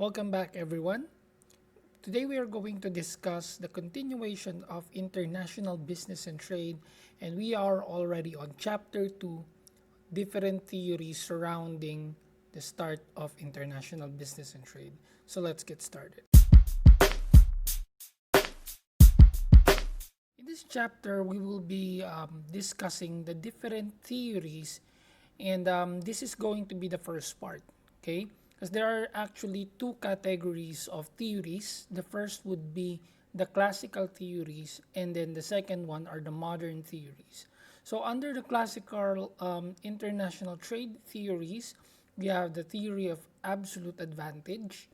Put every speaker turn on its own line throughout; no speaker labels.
Welcome back, everyone. Today we are going to discuss the continuation of international business and trade, and we are already on chapter 2, different theories surrounding the start of international business and trade. So let's get started. In this chapter, we will be discussing the different theories, and this is going to be the first part, okay? Because there are actually two categories of theories. The first would be the classical theories, and then the second one are the modern theories. So under the classical international trade theories, we have the theory of absolute advantage,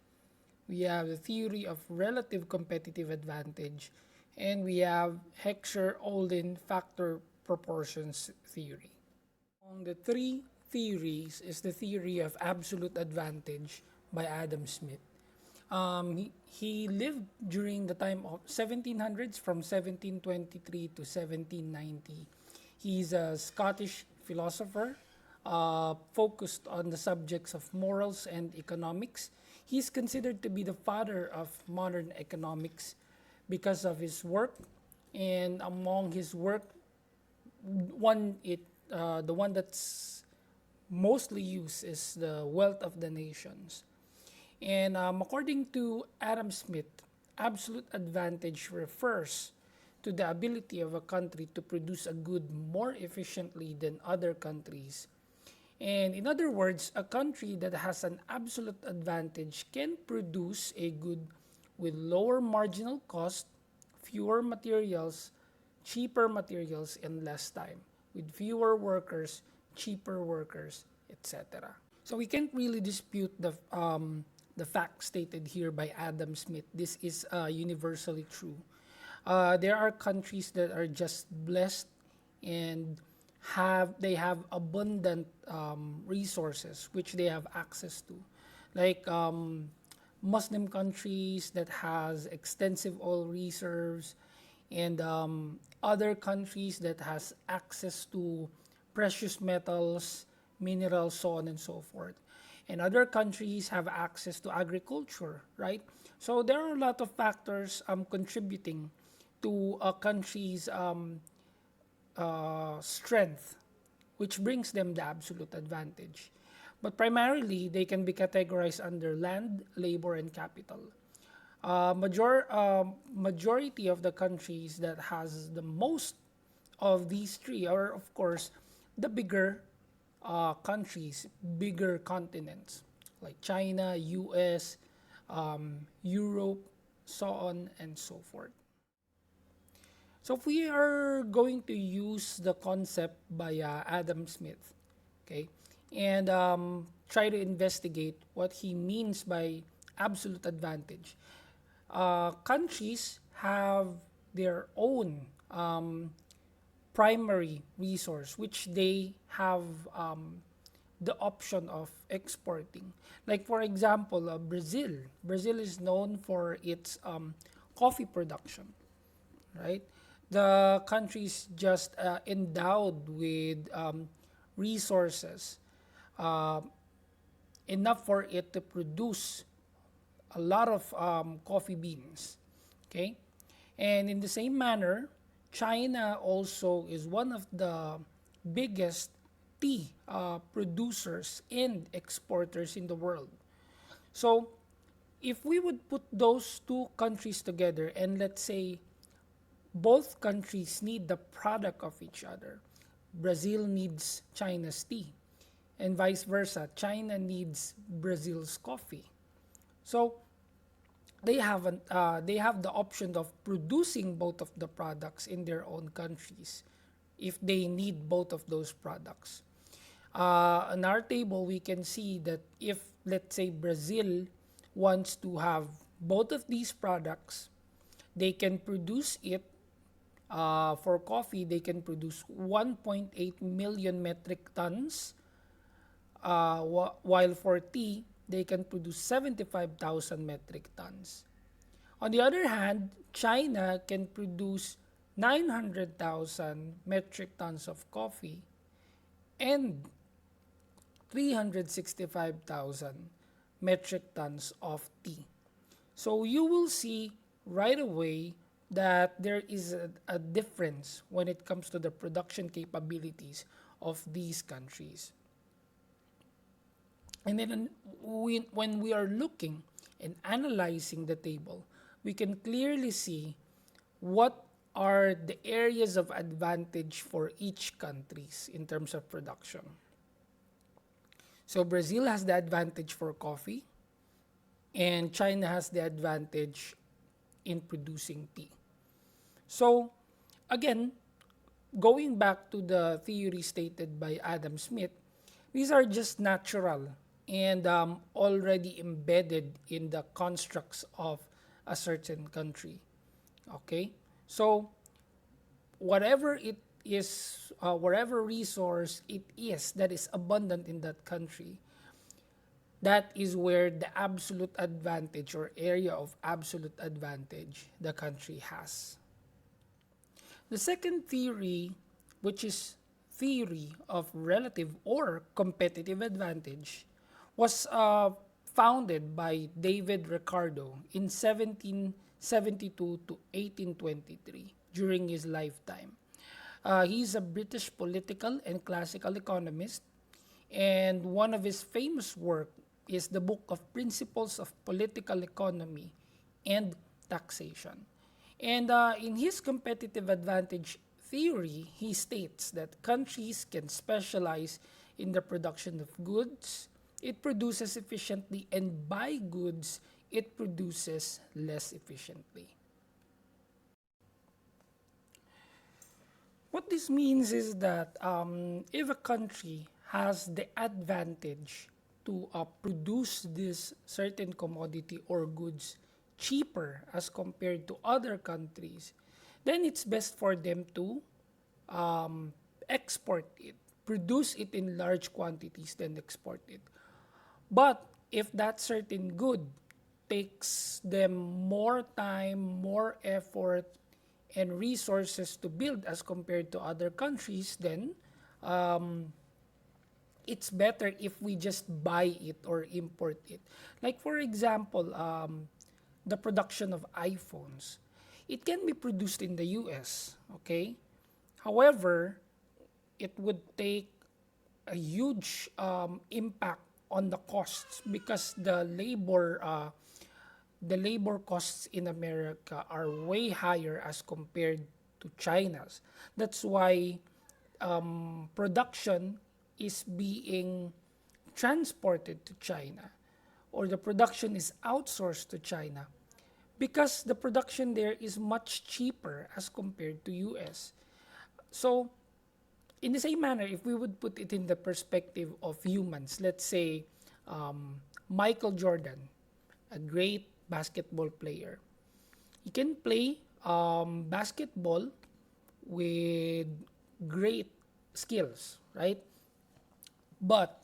we have the theory of relative competitive advantage, and we have Hecksher-Ohlin factor proportions theory. Among the three theories is the theory of absolute advantage by Adam Smith. He lived during the time of 1700s from 1723 to 1790. He's a Scottish philosopher focused on the subjects of morals and economics. He's considered to be the father of modern economics because of his work, and among his work, the one that's mostly used is the Wealth of the Nations. And according to Adam Smith, absolute advantage refers to the ability of a country to produce a good more efficiently than other countries. And in other words, a country that has an absolute advantage can produce a good with lower marginal cost, fewer materials, cheaper materials, and less time, with fewer workers, cheaper workers, etc. So we can't really dispute the fact stated here by Adam Smith. This is universally true. There are countries that are just blessed and have abundant resources which they have access to, like Muslim countries that has extensive oil reserves, and other countries that has access to precious metals, minerals, so on and so forth. And other countries have access to agriculture, right? So there are a lot of factors contributing to a country's strength, which brings them the absolute advantage. But primarily, they can be categorized under land, labor, and capital. Majority of the countries that has the most of these three are, of course, the bigger countries, bigger continents, like China, US, Europe, so on and so forth. So if we are going to use the concept by Adam Smith, okay, and try to investigate what he means by absolute advantage, countries have their own primary resource which they have the option of exporting. Like for example, Brazil. Brazil is known for its coffee production, right? The country is just endowed with resources enough for it to produce a lot of coffee beans. Okay, and in the same manner, China also is one of the biggest tea producers and exporters in the world. So, if we would put those two countries together, and let's say both countries need the product of each other, Brazil needs China's tea, and vice versa, China needs Brazil's coffee. So they have the option of producing both of the products in their own countries if they need both of those products. On our table, we can see that if, let's say, Brazil wants to have both of these products, they can produce it. For coffee, they can produce 1.8 million metric tons, while for tea, they can produce 75,000 metric tons. On the other hand, China can produce 900,000 metric tons of coffee and 365,000 metric tons of tea. So you will see right away that there is a difference when it comes to the production capabilities of these countries. And then when we are looking and analyzing the table, we can clearly see what are the areas of advantage for each countries in terms of production. So Brazil has the advantage for coffee, and China has the advantage in producing tea. So again, going back to the theory stated by Adam Smith, these are just natural and already embedded in the constructs of a certain country. Okay, so whatever it is, whatever resource it is that is abundant in that country, that is where the absolute advantage or area of absolute advantage the country has. The second theory, which is theory of relative or competitive advantage, was founded by David Ricardo in 1772 to 1823 during his lifetime. He's a British political and classical economist, and one of his famous work is the book of Principles of Political Economy and Taxation. And in his competitive advantage theory, he states that countries can specialize in the production of goods it produces efficiently, and buy goods it produces less efficiently. What this means is that if a country has the advantage to produce this certain commodity or goods cheaper as compared to other countries, then it's best for them to export it, produce it in large quantities, then export it. But if that certain good takes them more time, more effort, and resources to build as compared to other countries, then it's better if we just buy it or import it. Like for example, the production of iPhones. It can be produced in the US, okay? However, it would take a huge impact on the costs because the labor costs in America are way higher as compared to China's. That's why production is being transported to China, or the production is outsourced to China because the production there is much cheaper as compared to US. So in the same manner, if we would put it in the perspective of humans, let's say Michael Jordan, a great basketball player. He can play basketball with great skills, right? But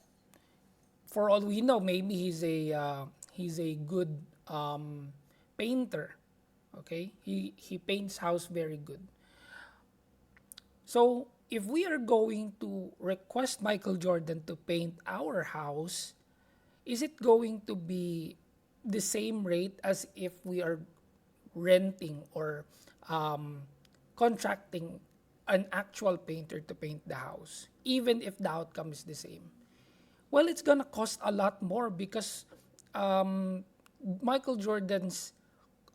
for all we know, maybe he's a good painter. Okay, he paints house very good. So if we are going to request Michael Jordan to paint our house, is it going to be the same rate as if we are renting or contracting an actual painter to paint the house, even if the outcome is the same? Well, it's gonna cost a lot more because Michael Jordan's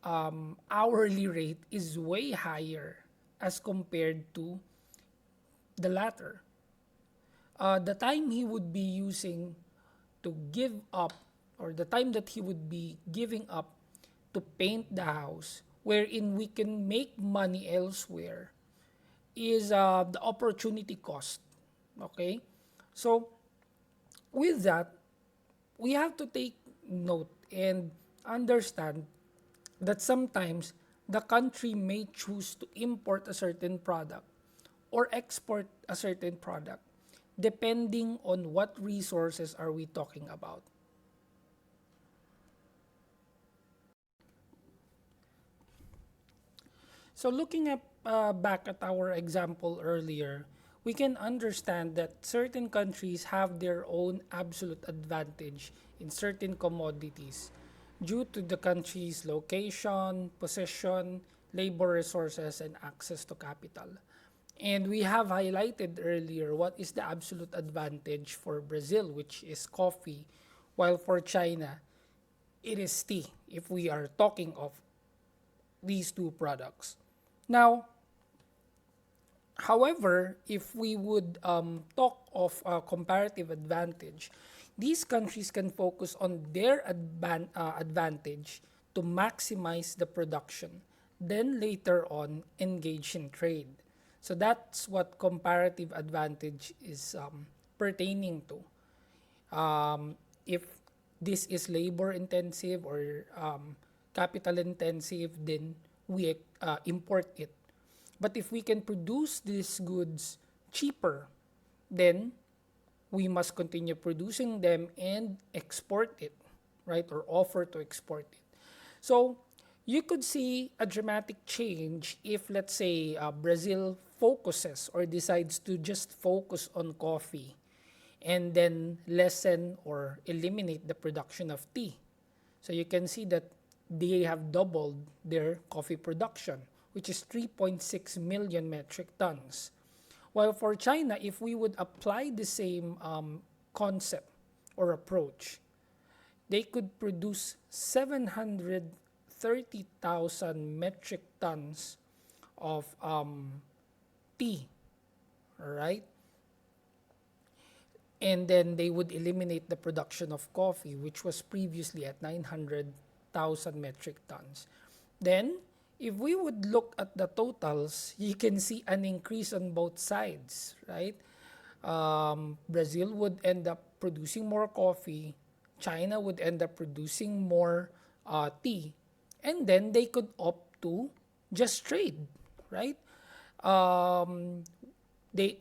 hourly rate is way higher as compared to the latter. The time he would be using to give up, or the time that he would be giving up to paint the house, wherein we can make money elsewhere, is the opportunity cost. Okay? So, with that, we have to take note and understand that sometimes the country may choose to import a certain product or export a certain product depending on what resources are we talking about. So looking at back at our example earlier, we can understand that certain countries have their own absolute advantage in certain commodities due to the country's location, position, labor resources, and access to capital. And we have highlighted earlier what is the absolute advantage for Brazil, which is coffee, while for China, it is tea, if we are talking of these two products. Now, however, if we would talk of a comparative advantage, these countries can focus on their advantage to maximize the production, then later on engage in trade. So that's what comparative advantage is pertaining to. If this is labor intensive or capital intensive, then we import it. But if we can produce these goods cheaper, then we must continue producing them and export it, right? Or offer to export it. So you could see a dramatic change if, let's say, Brazil focuses or decides to just focus on coffee and then lessen or eliminate the production of tea. So you can see that they have doubled their coffee production, which is 3.6 million metric tons. While for China, if we would apply the same concept or approach, they could produce 730,000 metric tons of tea, all right? And then they would eliminate the production of coffee, which was previously at 900,000 metric tons. Then, if we would look at the totals, you can see an increase on both sides, right? Brazil would end up producing more coffee, China would end up producing more tea, and then they could opt to just trade, right? Um, they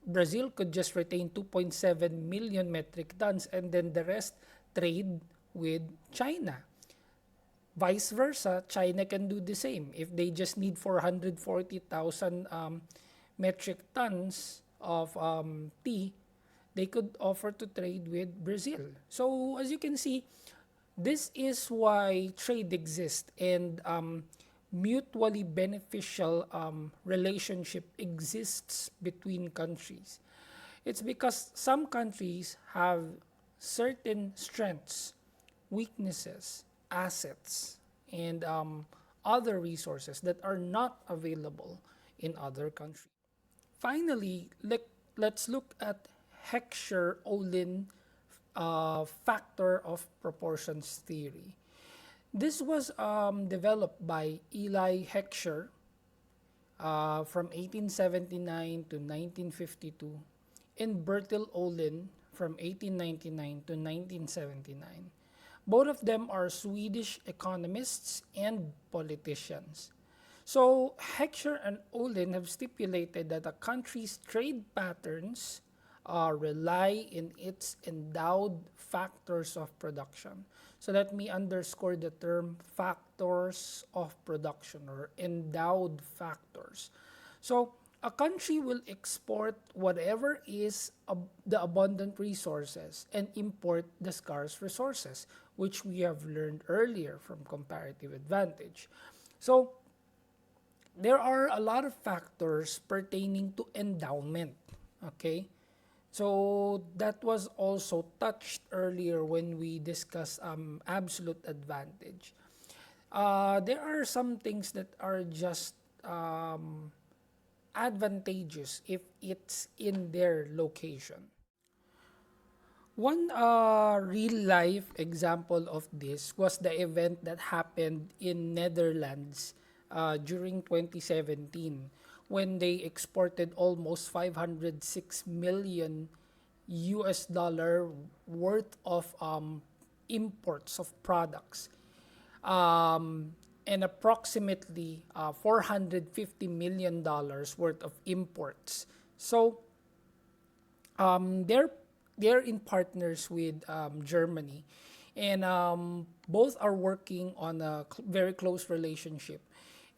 Brazil could just retain 2.7 million metric tons and then the rest trade with China. Vice versa, China can do the same. If they just need 440,000 metric tons of tea, they could offer to trade with Brazil. So as you can see, this is why trade exists and mutually beneficial relationship exists between countries. It's because some countries have certain strengths, weaknesses, assets, and other resources that are not available in other countries. Finally, let's look at Hecksher-Ohlin factor of proportions theory. This was developed by Eli Hecksher from 1879 to 1952 and Bertil-Ohlin from 1899 to 1979. Both of them are Swedish economists and politicians. So Heckscher and Ohlin have stipulated that a country's trade patterns rely in its endowed factors of production. So let me underscore the term factors of production or endowed factors. So a country will export whatever is the abundant resources and import the scarce resources, which we have learned earlier from comparative advantage. So there are a lot of factors pertaining to endowment, okay? So that was also touched earlier when we discussed absolute advantage. There are some things that are just advantageous if it's in their location. One real life example of this was the event that happened in Netherlands during 2017 when they exported almost 506 million US dollar worth of imports of products and approximately $450 million worth of imports. So they're in partners with Germany, and both are working on a very close relationship.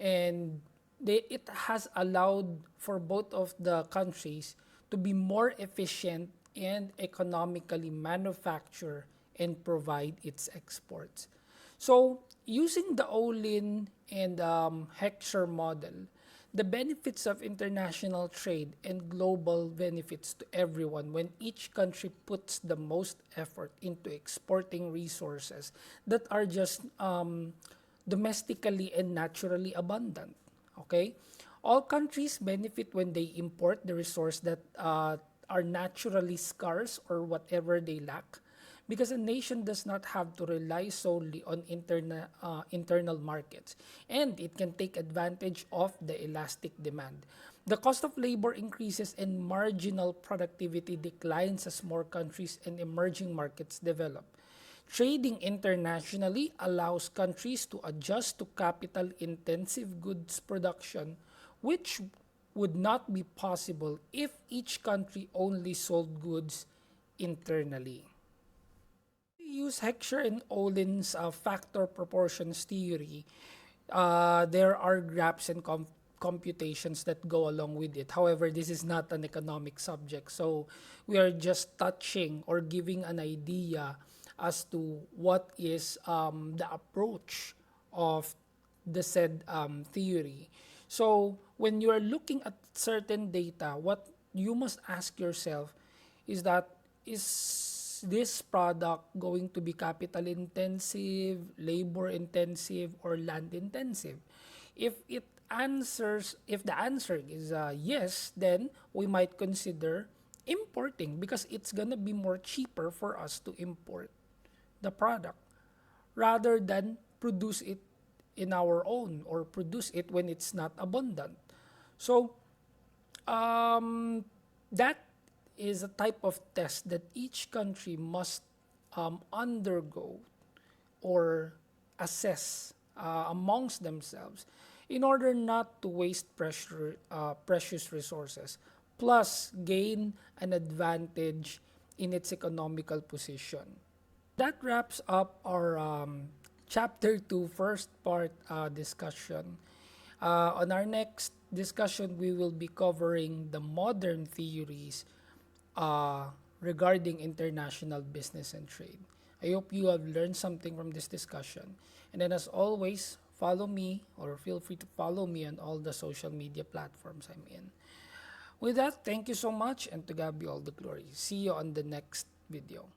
And it has allowed for both of the countries to be more efficient and economically manufacture and provide its exports. So, using the Olin and Hecksher model, the benefits of international trade and global benefits to everyone when each country puts the most effort into exporting resources that are just domestically and naturally abundant. Okay? All countries benefit when they import the resource that are naturally scarce or whatever they lack, because a nation does not have to rely solely on internal markets, and it can take advantage of the elastic demand. The cost of labor increases and marginal productivity declines as more countries and emerging markets develop. Trading internationally allows countries to adjust to capital intensive goods production, which would not be possible if each country only sold goods internally. We use Hecksher and Ohlin's factor proportions theory. There are graphs and computations that go along with it. However, this is not an economic subject, so we are just touching or giving an idea as to what is the approach of the said theory. So when you are looking at certain data, what you must ask yourself is that, is this product going to be capital intensive, labor intensive, or land intensive? If the answer is yes, then we might consider importing, because it's gonna be more cheaper for us to import the product rather than produce it in our own, or produce it when it's not abundant. So that is a type of test that each country must undergo or assess amongst themselves in order not to waste precious resources, plus gain an advantage in its economical position. That wraps up our chapter 2 first part discussion. On our next discussion, we will be covering the modern theories regarding international business and trade. I hope you have learned something from this discussion. And then, as always, follow me, or feel free to follow me on all the social media platforms I'm in. With that, thank you so much, and to God be all the glory. See you on the next video.